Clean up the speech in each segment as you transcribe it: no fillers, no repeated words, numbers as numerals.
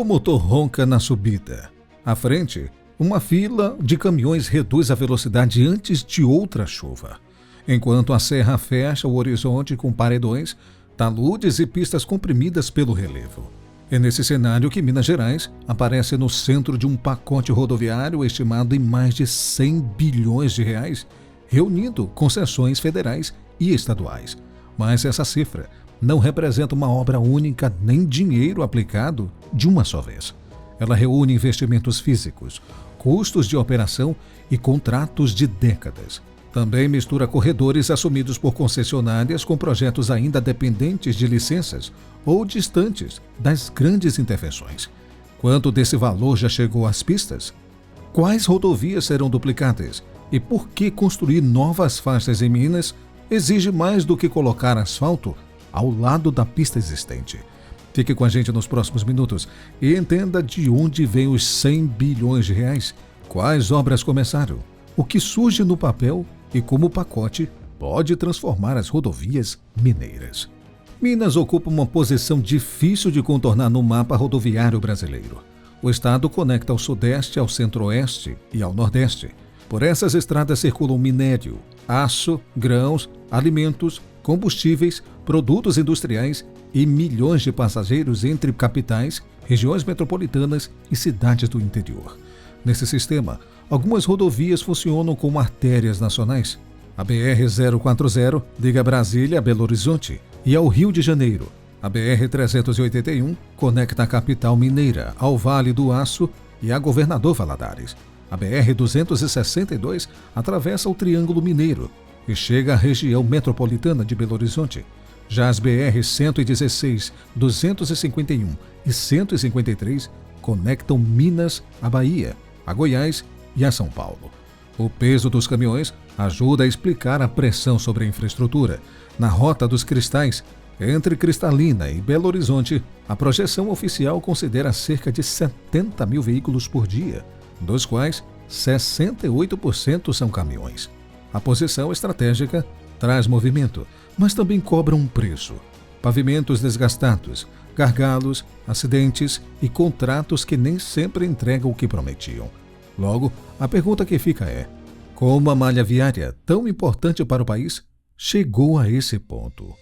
O motor ronca na subida. À frente, uma fila de caminhões reduz a velocidade antes de outra chuva. Enquanto a serra fecha o horizonte com paredões, taludes e pistas comprimidas pelo relevo. É nesse cenário que Minas Gerais aparece no centro de um pacote rodoviário estimado em mais de 100 bilhões de reais, reunindo concessões federais e estaduais. Mas essa cifra não representa uma obra única nem dinheiro aplicado de uma só vez. Ela reúne investimentos físicos, custos de operação e contratos de décadas. Também mistura corredores assumidos por concessionárias com projetos ainda dependentes de licenças ou distantes das grandes intervenções. Quanto desse valor já chegou às pistas? Quais rodovias serão duplicadas? E por que construir novas faixas em Minas exige mais do que colocar asfalto ao lado da pista existente? Fique com a gente nos próximos minutos e entenda de onde vêm os 100 bilhões de reais, quais obras começaram, o que surge no papel e como o pacote pode transformar as rodovias mineiras. Minas ocupa uma posição difícil de contornar no mapa rodoviário brasileiro. O estado conecta ao sudeste, ao centro-oeste e ao nordeste. Por essas estradas circulam minério, aço, grãos, alimentos, combustíveis, produtos industriais e milhões de passageiros entre capitais, regiões metropolitanas e cidades do interior. Nesse sistema, algumas rodovias funcionam como artérias nacionais. A BR-040 liga Brasília a Belo Horizonte e ao Rio de Janeiro. A BR-381 conecta a capital mineira ao Vale do Aço e a Governador Valadares. A BR-262 atravessa o Triângulo Mineiro e chega à região metropolitana de Belo Horizonte. Já as BR-116, 251 e 153 conectam Minas à Bahia, a Goiás e a São Paulo. O peso dos caminhões ajuda a explicar a pressão sobre a infraestrutura. Na Rota dos Cristais, entre Cristalina e Belo Horizonte, a projeção oficial considera cerca de 70 mil veículos por dia, dos quais 68% são caminhões. A posição estratégica traz movimento, mas também cobra um preço. Pavimentos desgastados, gargalos, acidentes e contratos que nem sempre entregam o que prometiam. Logo, a pergunta que fica é: como a malha viária, tão importante para o país, chegou a esse ponto?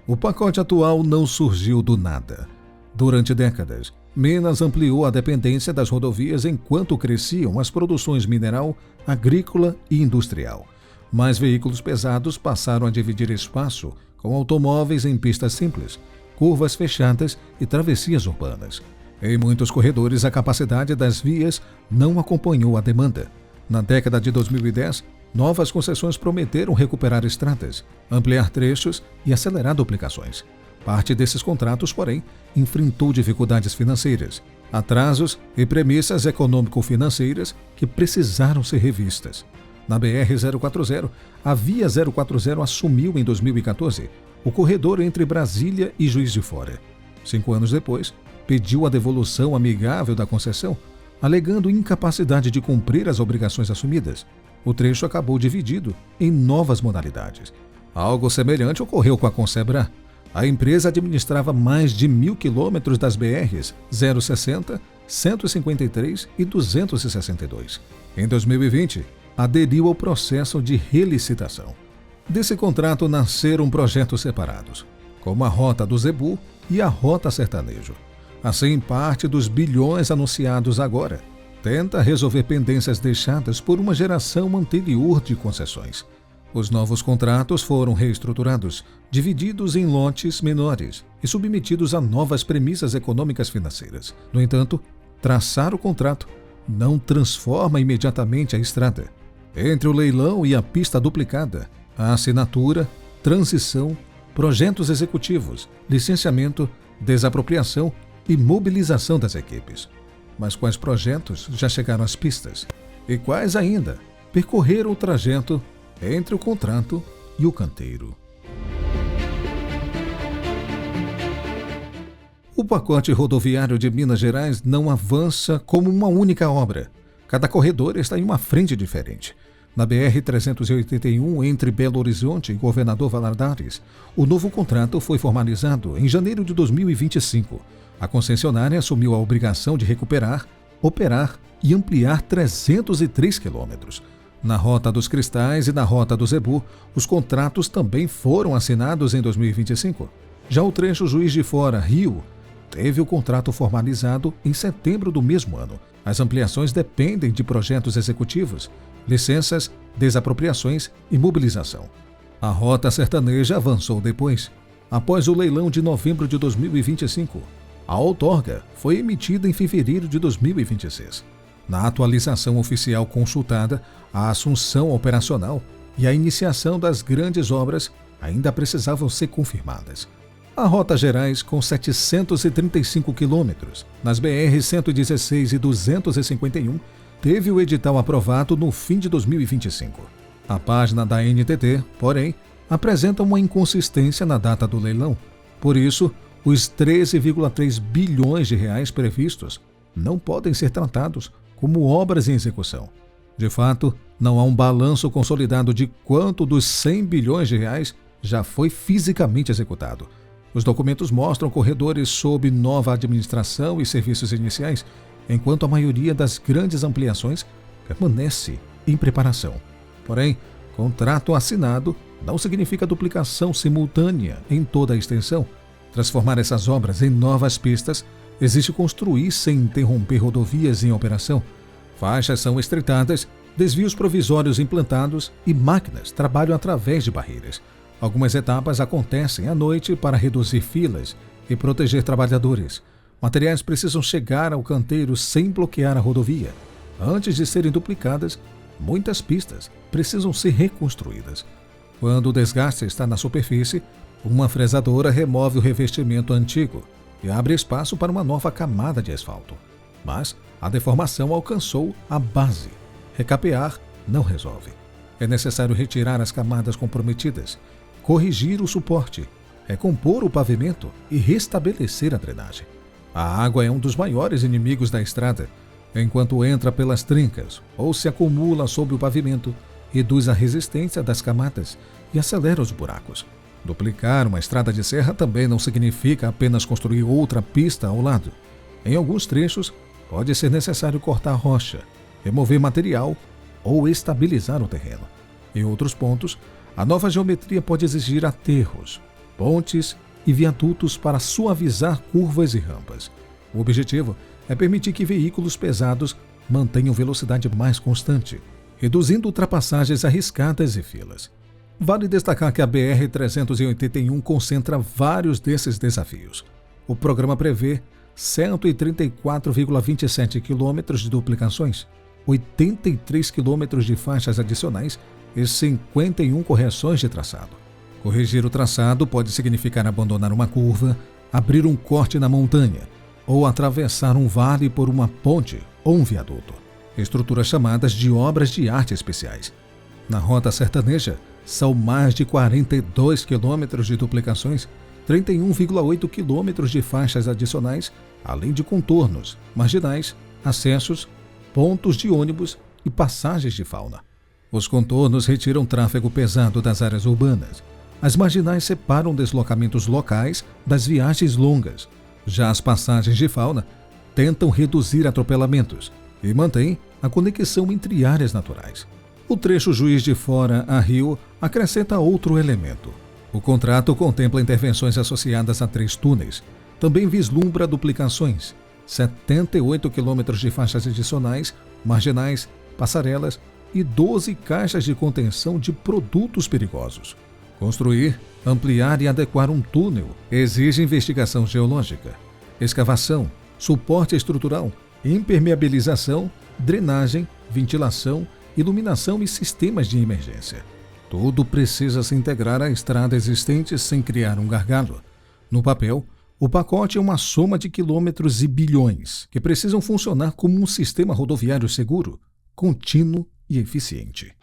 O pacote atual não surgiu do nada. Durante décadas, Minas ampliou a dependência das rodovias enquanto cresciam as produções mineral, agrícola e industrial. Mais veículos pesados passaram a dividir espaço com automóveis em pistas simples, curvas fechadas e travessias urbanas. Em muitos corredores, a capacidade das vias não acompanhou a demanda. Na década de 2010, novas concessões prometeram recuperar estradas, ampliar trechos e acelerar duplicações. Parte desses contratos, porém, enfrentou dificuldades financeiras, atrasos e premissas econômico-financeiras que precisaram ser revistas. Na BR-040, a Via 040 assumiu em 2014 o corredor entre Brasília e Juiz de Fora. 5 anos depois, pediu a devolução amigável da concessão, alegando incapacidade de cumprir as obrigações assumidas. O trecho acabou dividido em novas modalidades. Algo semelhante ocorreu com a Consebra. A empresa administrava mais de 1.000 quilômetros das BRs 060, 153 e 262. Em 2020, aderiu ao processo de relicitação. Desse contrato nasceram projetos separados, como a Rota do Zebu e a Rota Sertanejo. Assim, parte dos bilhões anunciados agora tenta resolver pendências deixadas por uma geração anterior de concessões. Os novos contratos foram reestruturados, divididos em lotes menores e submetidos a novas premissas econômicas financeiras. No entanto, traçar o contrato não transforma imediatamente a estrada. Entre o leilão e a pista duplicada, a assinatura, transição, projetos executivos, licenciamento, desapropriação e mobilização das equipes. Mas quais projetos já chegaram às pistas? E quais ainda percorreram o trajeto entre o contrato e o canteiro? O pacote rodoviário de Minas Gerais não avança como uma única obra. Cada corredor está em uma frente diferente. Na BR-381, entre Belo Horizonte e Governador Valadares, o novo contrato foi formalizado em janeiro de 2025. A concessionária assumiu a obrigação de recuperar, operar e ampliar 303 quilômetros. Na Rota dos Cristais e na Rota do Zebu, os contratos também foram assinados em 2025. Já o trecho Juiz de Fora-Rio teve o contrato formalizado em setembro do mesmo ano. As ampliações dependem de projetos executivos, licenças, desapropriações e mobilização. A Rota Sertaneja avançou depois. Após o leilão de novembro de 2025, a outorga foi emitida em fevereiro de 2026. Na atualização oficial consultada, a assunção operacional e a iniciação das grandes obras ainda precisavam ser confirmadas. A Rota Gerais, com 735 quilômetros, nas BR-116 e 251, teve o edital aprovado no fim de 2025. A página da NTT, porém, apresenta uma inconsistência na data do leilão. Por isso, os 13,3 bilhões de reais previstos não podem ser tratados como obras em execução. De fato, não há um balanço consolidado de quanto dos 100 bilhões de reais já foi fisicamente executado. Os documentos mostram corredores sob nova administração e serviços iniciais, enquanto a maioria das grandes ampliações permanece em preparação. Porém, contrato assinado não significa duplicação simultânea em toda a extensão. Transformar essas obras em novas pistas exige construir sem interromper rodovias em operação. Faixas são estreitadas, desvios provisórios implantados e máquinas trabalham através de barreiras. Algumas etapas acontecem à noite para reduzir filas e proteger trabalhadores. Materiais precisam chegar ao canteiro sem bloquear a rodovia. Antes de serem duplicadas, muitas pistas precisam ser reconstruídas. Quando o desgaste está na superfície, uma fresadora remove o revestimento antigo e abre espaço para uma nova camada de asfalto. Mas a deformação alcançou a base. Recapear não resolve. É necessário retirar as camadas comprometidas, corrigir o suporte, recompor o pavimento e restabelecer a drenagem. A água é um dos maiores inimigos da estrada. Enquanto entra pelas trincas ou se acumula sobre o pavimento, reduz a resistência das camadas e acelera os buracos. Duplicar uma estrada de serra também não significa apenas construir outra pista ao lado. Em alguns trechos, pode ser necessário cortar rocha, remover material ou estabilizar o terreno. Em outros pontos, a nova geometria pode exigir aterros, pontes e viadutos para suavizar curvas e rampas. O objetivo é permitir que veículos pesados mantenham velocidade mais constante, reduzindo ultrapassagens arriscadas e filas. Vale destacar que a BR-381 concentra vários desses desafios. O programa prevê 134,27 quilômetros de duplicações, 83 quilômetros de faixas adicionais e 51 correções de traçado. Corrigir o traçado pode significar abandonar uma curva, abrir um corte na montanha ou atravessar um vale por uma ponte ou um viaduto. Estruturas chamadas de obras de arte especiais. Na Rota Sertaneja, são mais de 42 quilômetros de duplicações, 31,8 quilômetros de faixas adicionais, além de contornos, marginais, acessos, pontos de ônibus e passagens de fauna. Os contornos retiram tráfego pesado das áreas urbanas. As marginais separam deslocamentos locais das viagens longas. Já as passagens de fauna tentam reduzir atropelamentos e mantêm a conexão entre áreas naturais. O trecho Juiz de Fora a Rio acrescenta outro elemento. O contrato contempla intervenções associadas a 3 túneis. Também vislumbra duplicações, 78 quilômetros de faixas adicionais, marginais, passarelas e 12 caixas de contenção de produtos perigosos. Construir, ampliar e adequar um túnel exige investigação geológica, escavação, suporte estrutural, impermeabilização, drenagem, ventilação, iluminação e sistemas de emergência. Tudo precisa se integrar à estrada existente sem criar um gargalo. No papel, o pacote é uma soma de quilômetros e bilhões que precisam funcionar como um sistema rodoviário seguro, contínuo e eficiente.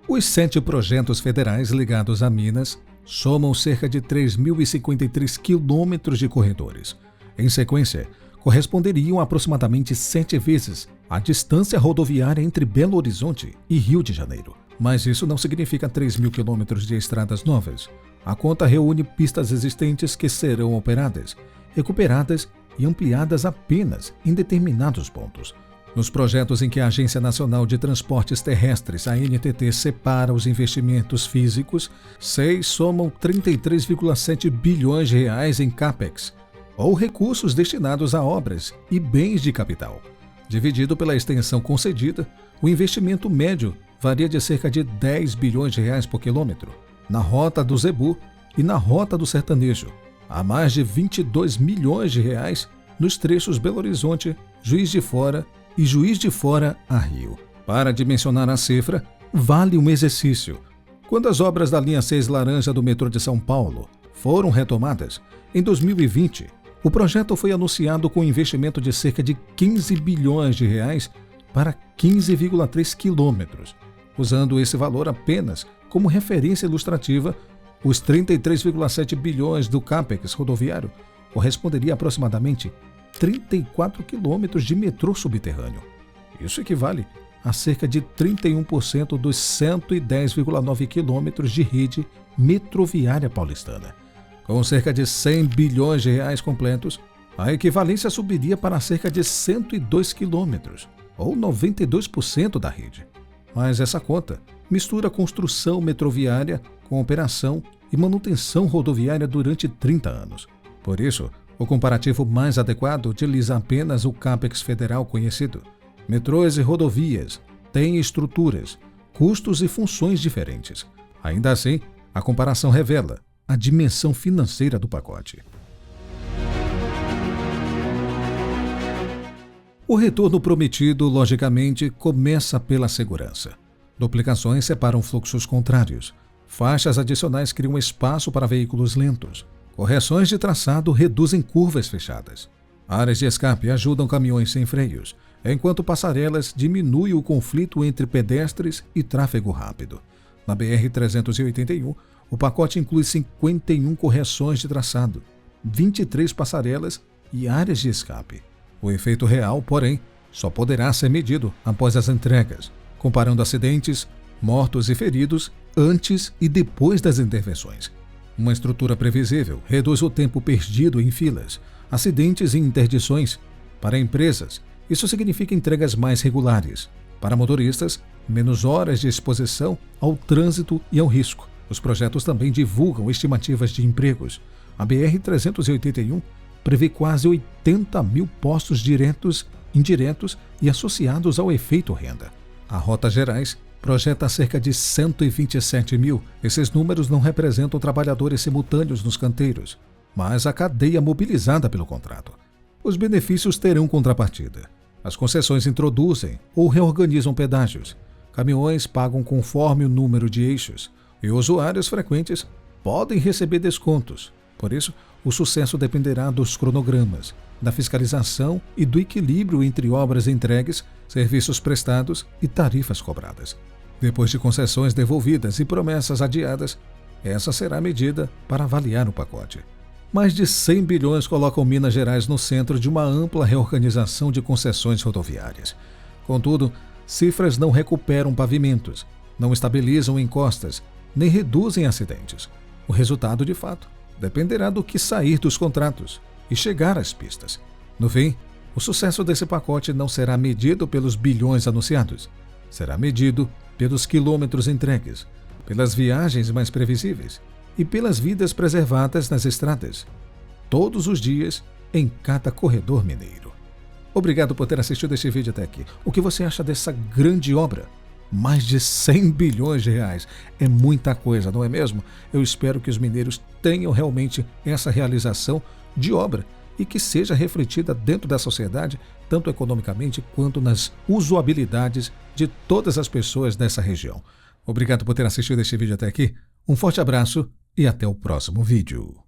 Os 7 projetos federais ligados a Minas somam cerca de 3.053 quilômetros de corredores. Em sequência, corresponderiam a aproximadamente 7 vezes a distância rodoviária entre Belo Horizonte e Rio de Janeiro. Mas isso não significa 3.000 quilômetros de estradas novas. A conta reúne pistas existentes que serão operadas, recuperadas e ampliadas apenas em determinados pontos. Nos projetos em que a Agência Nacional de Transportes Terrestres, a ANTT, separa os investimentos físicos, 6 somam 33,7 bilhões de reais em CAPEX, ou recursos destinados a obras e bens de capital. Dividido pela extensão concedida, o investimento médio varia de cerca de 10 bilhões de reais por quilômetro, na rota do Zebu e na rota do Sertanejo, a mais de 22 milhões de reais nos trechos Belo Horizonte, Juiz de Fora e Juiz de Fora a Rio. Para dimensionar a cifra, vale um exercício. Quando as obras da linha 6 laranja do metrô de São Paulo foram retomadas, em 2020, o projeto foi anunciado com um investimento de cerca de 15 bilhões de reais para 15,3 quilômetros. Usando esse valor apenas como referência ilustrativa, os 33,7 bilhões do CAPEX rodoviário corresponderia a aproximadamente 34 quilômetros de metrô subterrâneo. Isso equivale a cerca de 31% dos 110,9 quilômetros de rede metroviária paulistana. Com cerca de 100 bilhões de reais completos, a equivalência subiria para cerca de 102 quilômetros, ou 92% da rede. Mas essa conta mistura construção metroviária com operação e manutenção rodoviária durante 30 anos. Por isso, o comparativo mais adequado utiliza apenas o CAPEX federal conhecido. Metrôs e rodovias têm estruturas, custos e funções diferentes. Ainda assim, a comparação revela a dimensão financeira do pacote. O retorno prometido, logicamente, começa pela segurança. Duplicações separam fluxos contrários. Faixas adicionais criam espaço para veículos lentos. Correções de traçado reduzem curvas fechadas. Áreas de escape ajudam caminhões sem freios, enquanto passarelas diminuem o conflito entre pedestres e tráfego rápido. Na BR-381, o pacote inclui 51 correções de traçado, 23 passarelas e áreas de escape. O efeito real, porém, só poderá ser medido após as entregas, comparando acidentes, mortos e feridos antes e depois das intervenções. Uma estrutura previsível reduz o tempo perdido em filas, acidentes e interdições. Para empresas, isso significa entregas mais regulares. Para motoristas, menos horas de exposição ao trânsito e ao risco. Os projetos também divulgam estimativas de empregos. A BR-381 prevê quase 80 mil postos diretos, indiretos e associados ao efeito renda. A Rota Gerais projeta cerca de 127 mil. Esses números não representam trabalhadores simultâneos nos canteiros, mas a cadeia mobilizada pelo contrato. Os benefícios terão contrapartida. As concessões introduzem ou reorganizam pedágios. Caminhões pagam conforme o número de eixos e usuários frequentes podem receber descontos. Por isso, o sucesso dependerá dos cronogramas, da fiscalização e do equilíbrio entre obras entregues, serviços prestados e tarifas cobradas. Depois de concessões devolvidas e promessas adiadas, essa será a medida para avaliar o pacote. Mais de 100 bilhões colocam Minas Gerais no centro de uma ampla reorganização de concessões rodoviárias. Contudo, cifras não recuperam pavimentos, não estabilizam encostas, nem reduzem acidentes. O resultado, de fato, dependerá do que sair dos contratos e chegar às pistas. No fim, o sucesso desse pacote não será medido pelos bilhões anunciados, será medido pelos quilômetros entregues, pelas viagens mais previsíveis e pelas vidas preservadas nas estradas, todos os dias, em cada corredor mineiro. Obrigado por ter assistido este vídeo até aqui. O que você acha dessa grande obra? Mais de 100 bilhões de reais. É muita coisa, não é mesmo? Eu espero que os mineiros tenham realmente essa realização de obra e que seja refletida dentro da sociedade, tanto economicamente quanto nas usabilidades de todas as pessoas dessa região. Obrigado por ter assistido este vídeo até aqui. Um forte abraço e até o próximo vídeo.